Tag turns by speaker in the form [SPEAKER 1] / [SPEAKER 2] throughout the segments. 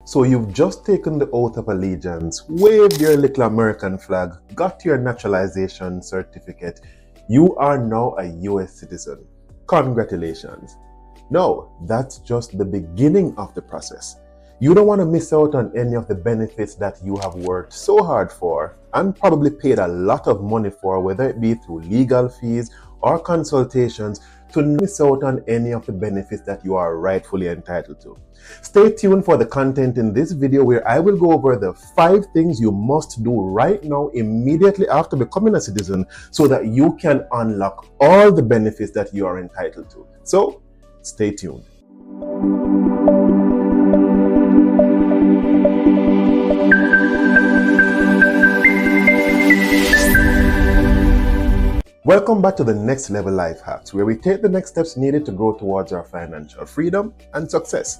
[SPEAKER 1] So you've just taken the oath of allegiance, waved your little American flag, got your naturalization certificate. You are now a US citizen. Congratulations. No, that's just the beginning of the process. You don't want to miss out on any of the benefits that you have worked so hard for and probably paid a lot of money for, whether it be through legal fees or consultations, to miss out on any of the benefits that you are rightfully entitled to. Stay tuned for the content in this video where I will go over the 5 things you must do right now immediately after becoming a citizen so that you can unlock all the benefits that you are entitled to. So, stay tuned. Welcome back to the Next Level Life Hacks, where we take the next steps needed to grow towards our financial freedom and success.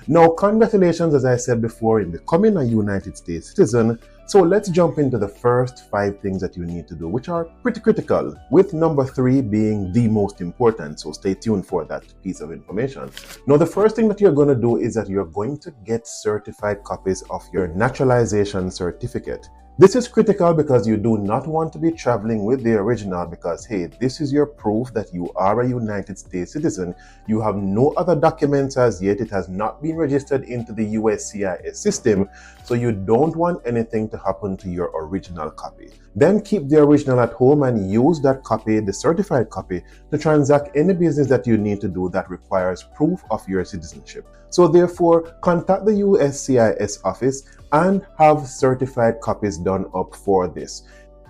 [SPEAKER 1] Now, congratulations, as I said before, in becoming a United States citizen. So let's jump into the first 5 things that you need to do, which are pretty critical, with number 3 being the most important. So stay tuned for that piece of information. Now, the first thing that you're going to do is that you're going to get certified copies of your naturalization certificate. This is critical because you do not want to be traveling with the original because, hey, this is your proof that you are a United States citizen. You have no other documents as yet. It has not been registered into the USCIS system, so you don't want anything to happen to your original copy. Then keep the original at home and use that copy, the certified copy, to transact any business that you need to do that requires proof of your citizenship. So therefore, contact the USCIS office and have certified copies done up for this.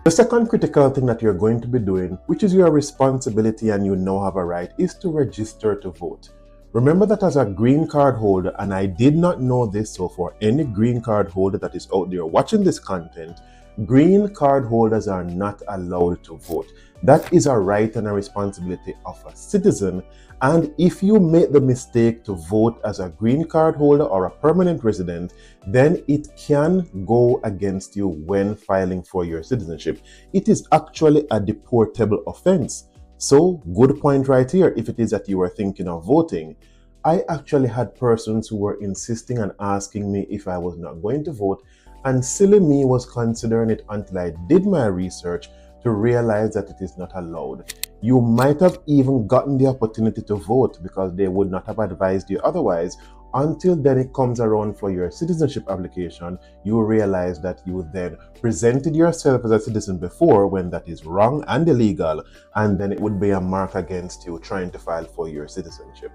[SPEAKER 1] The second critical thing that you're going to be doing, which is your responsibility and you now have a right, is to register to vote. Remember that as a green card holder, and I did not know this, so for any green card holder that is out there watching this content, green card holders are not allowed to vote. That is a right and a responsibility of a citizen. And if you make the mistake to vote as a green card holder or a permanent resident, then it can go against you when filing for your citizenship. It is actually a deportable offense. So, good point right here if it is that you are thinking of voting. I actually had persons who were insisting and asking me if I was not going to vote, and silly me was considering it until I did my research to realize that it is not allowed. You might have even gotten the opportunity to vote because they would not have advised you otherwise. Until then it comes around for your citizenship application, you realize that you then presented yourself as a citizen before, when that is wrong and illegal, and then it would be a mark against you trying to file for your citizenship.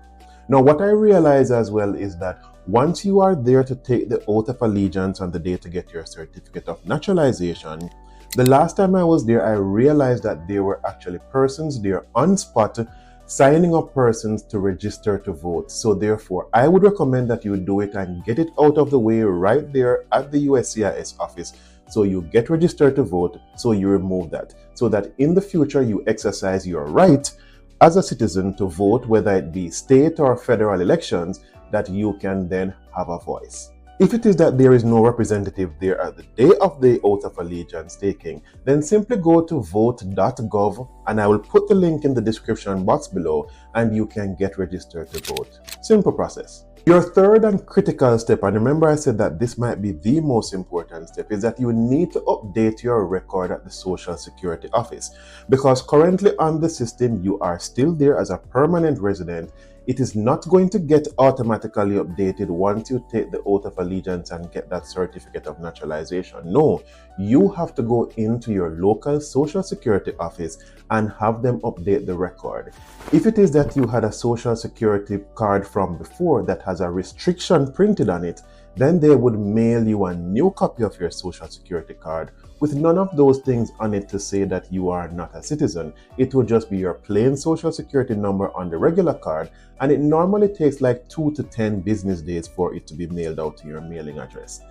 [SPEAKER 1] Now, what I realize as well is that once you are there to take the oath of allegiance on the day to get your certificate of naturalization, the last time I was there, I realized that there were actually persons there on spot signing up persons to register to vote. So therefore, I would recommend that you do it and get it out of the way right there at the USCIS office. So you get registered to vote, so you remove that, so that in the future you exercise your right as a citizen to vote, whether it be state or federal elections, that you can then have a voice. If it is that there is no representative there at the day of the oath of allegiance taking, then simply go to vote.gov, and I will put the link in the description box below, and you can get registered to vote. Simple process. Your third and critical step, and remember I said that this might be the most important step, is that you need to update your record at the Social Security office. Because currently on the system, you are still there as a permanent resident. It is not going to get automatically updated once you take the oath of allegiance and get that certificate of naturalization. No, you have to go into your local Social Security office and have them update the record. If it is that you had a Social Security card from before that has a restriction printed on it, then they would mail you a new copy of your Social Security card with none of those things on it to say that you are not a citizen. It will just be your plain Social Security number on the regular card, and it normally takes like 2 to 10 business days for it to be mailed out to your mailing address.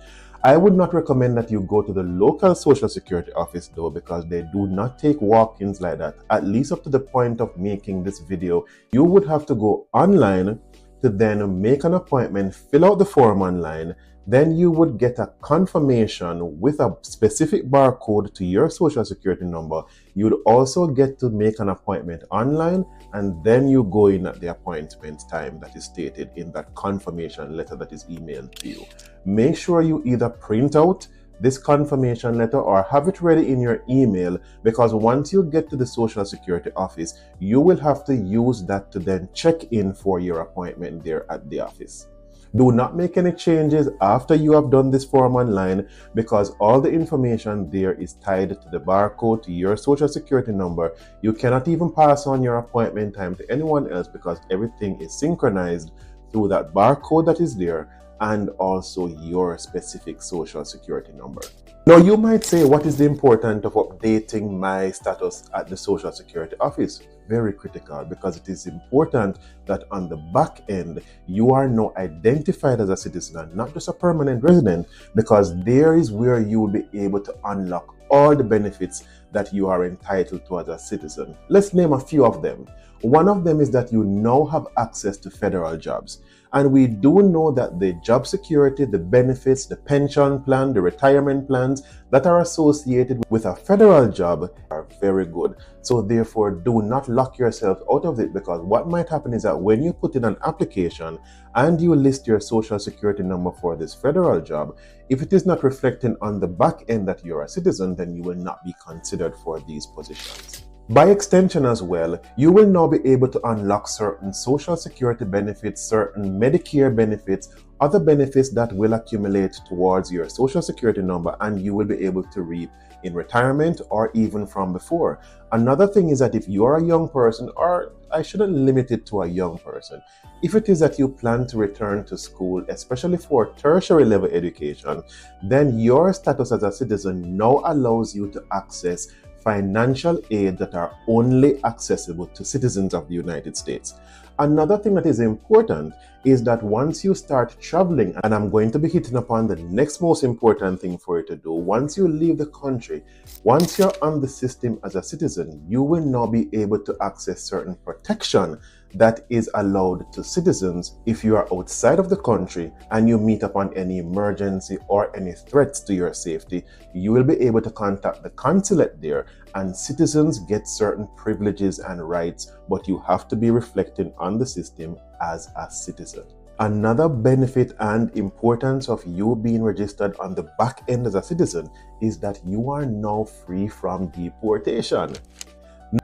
[SPEAKER 1] I would not recommend that you go to the local Social Security office though, because they do not take walk-ins like that. At least up to the point of making this video, you would have to go online to then make an appointment, fill out the form online. Then you would get a confirmation with a specific barcode to your social security number. You would also get to make an appointment online, and then you go in at the appointment time that is stated in that confirmation letter that is emailed to you. Make sure you either print out this confirmation letter or have it ready in your email, because once you get to the Social Security office, you will have to use that to then check in for your appointment there at the office. Do not make any changes after you have done this form online, because all the information there is tied to the barcode to your Social Security number. You cannot even pass on your appointment time to anyone else, because everything is synchronized through that barcode that is there and also your specific Social Security number. Now you might say, what is the importance of updating my status at the Social Security office? Very critical, because it is important that on the back end you are now identified as a citizen and not just a permanent resident, because there is where you will be able to unlock all the benefits that you are entitled to as a citizen. Let's name a few of them. One of them is that you now have access to federal jobs. And we do know that the job security, the benefits, the pension plan, the retirement plans that are associated with a federal job are very good. So therefore, do not lock yourself out of it, because what might happen is that when you put in an application and you list your Social Security number for this federal job, if it is not reflecting on the back end that you're a citizen, then you will not be considered for these positions. By extension as well, you will now be able to unlock certain Social Security benefits, certain Medicare benefits, other benefits that will accumulate towards your Social Security number, and you will be able to reap in retirement or even from before. Another thing is that if you're a young person, or I shouldn't limit it to a young person, if it is that you plan to return to school, especially for tertiary level education, then your status as a citizen now allows you to access financial aid that are only accessible to citizens of the United States. Another thing that is important is that once you start traveling, and I'm going to be hitting upon the next most important thing for you to do, once you leave the country, once you're on the system as a citizen, you will now be able to access certain protection that is allowed to citizens if you are outside of the country and you meet upon any emergency or any threats to your safety. You will be able to contact the consulate there, and citizens get certain privileges and rights, but you have to be reflecting on the system as a citizen. Another benefit and importance of you being registered on the back end as a citizen is that you are now free from deportation.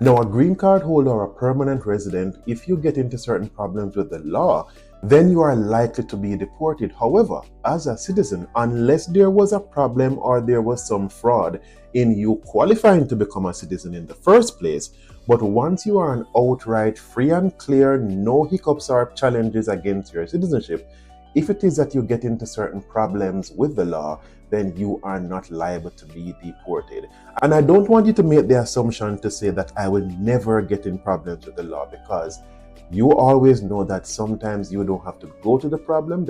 [SPEAKER 1] Now, a green card holder or a permanent resident, if you get into certain problems with the law, then you are likely to be deported. However, as a citizen, unless there was a problem or there was some fraud in you qualifying to become a citizen in the first place, but once you are an outright free and clear, no hiccups or challenges against your citizenship, if it is that you get into certain problems with the law, then you are not liable to be deported. And I don't want you to make the assumption to say that I will never get in problems with the law, because you always know that sometimes you don't have to go to the problem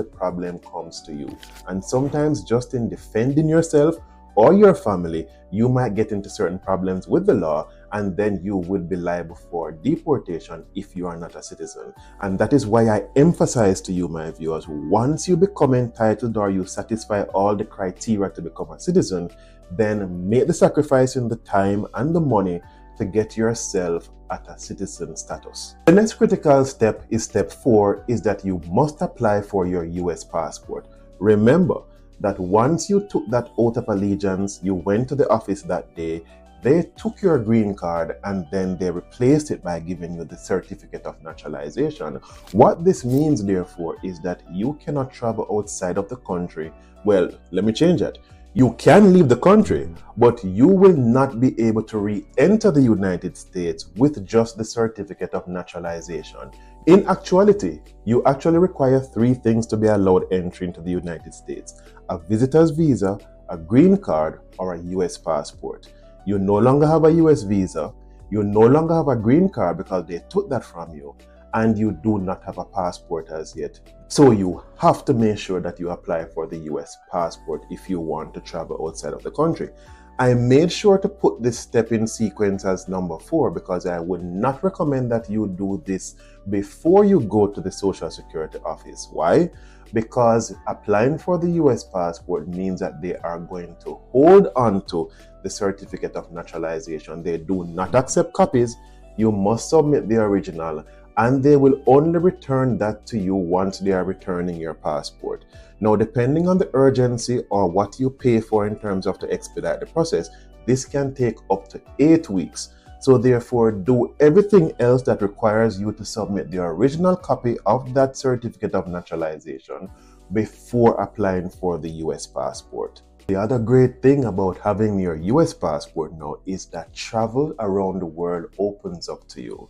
[SPEAKER 1] comes to you. And sometimes just in defending yourself or your family, you might get into certain problems with the law, and then you will be liable for deportation if you are not a citizen. And that is why I emphasize to you, my viewers, once you become entitled or you satisfy all the criteria to become a citizen, then make the sacrifice in the time and the money to get yourself at a citizen status. The next critical step is step 4, is that you must apply for your US passport. Remember that once you took that oath of allegiance, you went to the office that day, they took your green card and then they replaced it by giving you the certificate of naturalization. What this means, therefore, is that you cannot travel outside of the country. Well, let me change it. You can leave the country, but you will not be able to re-enter the United States with just the certificate of naturalization. In actuality, you actually require 3 things to be allowed entry into the United States: a visitor's visa, a green card, or a US passport. You no longer have a US visa, you no longer have a green card because they took that from you, and you do not have a passport as yet. So you have to make sure that you apply for the US passport if you want to travel outside of the country. I made sure to put this step in sequence as number 4 because I would not recommend that you do this before you go to the Social Security office. Why? Because applying for the US passport means that they are going to hold on to the certificate of naturalization. They do not accept copies. You must submit the original, and they will only return that to you once they are returning your passport. Now, depending on the urgency or what you pay for in terms of to expedite the process, this can take up to 8 weeks. So therefore, do everything else that requires you to submit the original copy of that certificate of naturalization before applying for the US passport. The other great thing about having your US passport now is that travel around the world opens up to you.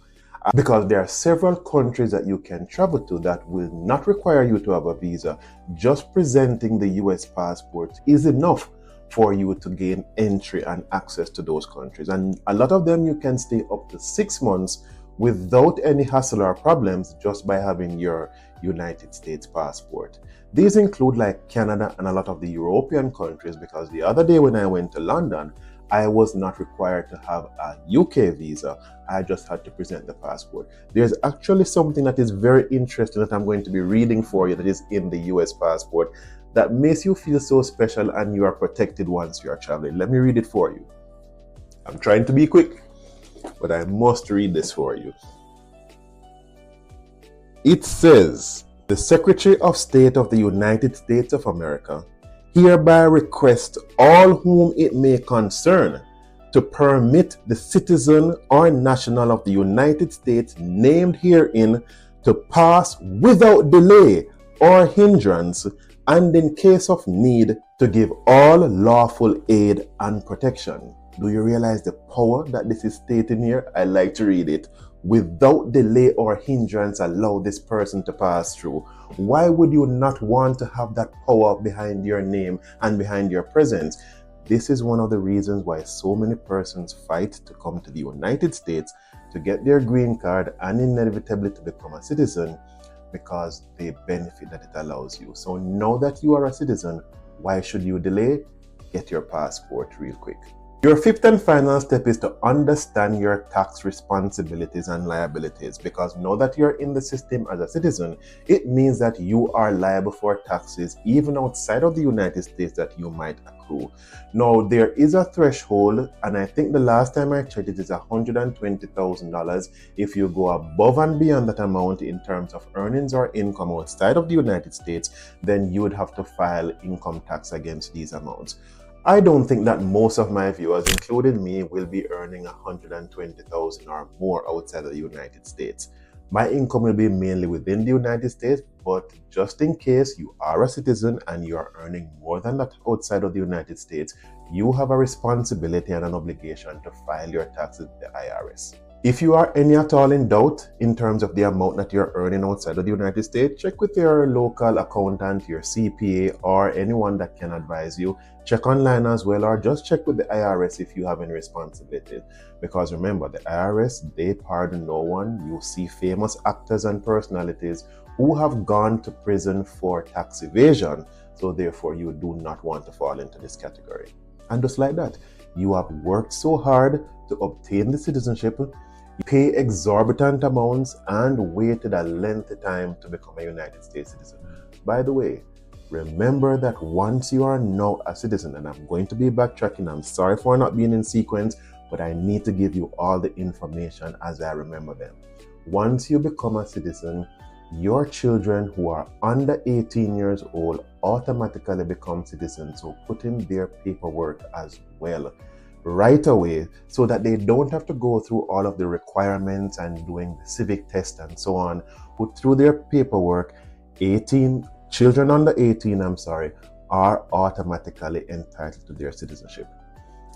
[SPEAKER 1] Because there are several countries that you can travel to that will not require you to have a visa. Just presenting the US passport is enough for you to gain entry and access to those countries. And a lot of them you can stay up to 6 months without any hassle or problems just by having your United States passport. These include like Canada and a lot of the European countries, because the other day when I went to London, I was not required to have a UK visa. I just had to present the passport. There's actually something that is very interesting that I'm going to be reading for you that is in the US passport that makes you feel so special and you are protected once you are traveling. Let me read it for you. I'm trying to be quick, but I must read this for you. It says, "The Secretary of State of the United States of America hereby request all whom it may concern to permit the citizen or national of the United States named herein to pass without delay or hindrance, and in case of need to give all lawful aid and protection." Do you realize the power that this is stating here? I like to read it. Without delay or hindrance, allow this person to pass through. Why would you not want to have that power behind your name and behind your presence? This is one of the reasons why so many persons fight to come to the United States to get their green card and inevitably to become a citizen, because the benefit that it allows you. So now that you are a citizen, why should you delay? Get your passport real quick. Your 5th and final step is to understand your tax responsibilities and liabilities, because now that you're in the system as a citizen, it means that you are liable for taxes even outside of the United States that you might accrue. Now, there is a threshold, and I think the last time I checked it is $120,000. If you go above and beyond that amount in terms of earnings or income outside of the United States, then you would have to file income tax against these amounts. I don't think that most of my viewers, including me, will be earning $120,000 or more outside of the United States. My income will be mainly within the United States, but just in case you are a citizen and you are earning more than that outside of the United States, you have a responsibility and an obligation to file your taxes with the IRS. If you are any at all in doubt in terms of the amount that you're earning outside of the United States, check with your local accountant, your CPA, or anyone that can advise you. Check online as well, or just check with the IRS if you have any responsibilities. Because remember, the IRS, they pardon no one. You see famous actors and personalities who have gone to prison for tax evasion. So therefore, you do not want to fall into this category. And just like that, you have worked so hard to obtain the citizenship, pay exorbitant amounts, and waited a lengthy time to become a United States citizen. By the way, remember that once you are now a citizen, and I'm going to be backtracking, I'm sorry for not being in sequence, but I need to give you all the information as I remember them. Once you become a citizen, your children who are under 18 years old automatically become citizens, so put in their paperwork as well right away, so that they don't have to go through all of the requirements and doing the civic test and so on. Put through their paperwork. Children under 18, are automatically entitled to their citizenship.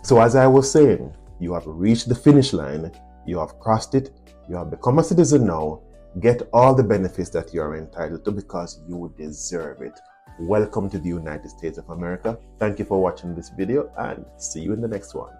[SPEAKER 1] So as I was saying, you have reached the finish line, you have crossed it, you have become a citizen now. Get all the benefits that you are entitled to because you deserve it. Welcome to the United States of America. Thank you for watching this video and see you in the next one.